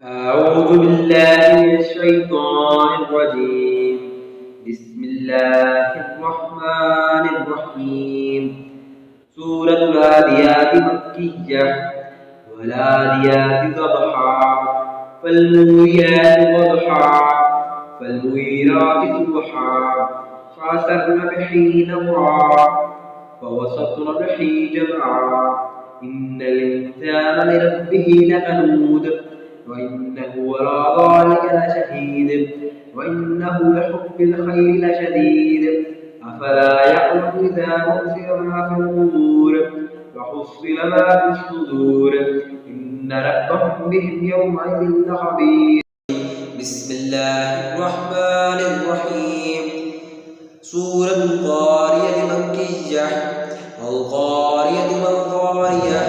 أعوذ بالله من الشيطان الرجيم. بسم الله الرحمن الرحيم. سورة العاديات مكية. والعاديات ضبحا فالموريات قدحا فالمغيرات صبحا فعسرن به نقعا فوسطن به جمعا إن الإنسان لربه لكنود وإنه على ذلك لشهيد وإنه لحب الخير لشديد أفلا يعلم إذا بؤثر ما في القبور وحصل ما في الصدور إن ربهم بهم يومئذ لخبير. بسم الله الرحمن الرحيم. سورة القارية مكية. القارية ما القارية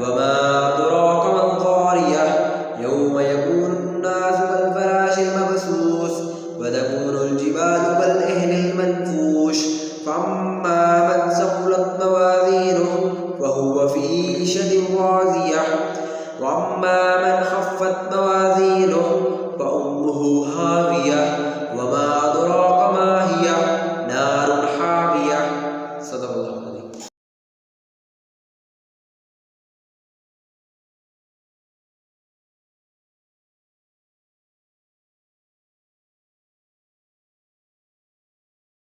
وما أدراك ما القارية يوم يكون الناس كالفراش المبثوث وتكون الجبال كالعهن المنفوش فأما من ثقلت موازينه فهو في عيشة راضية وأما من خفت موازينه فأمه هاوية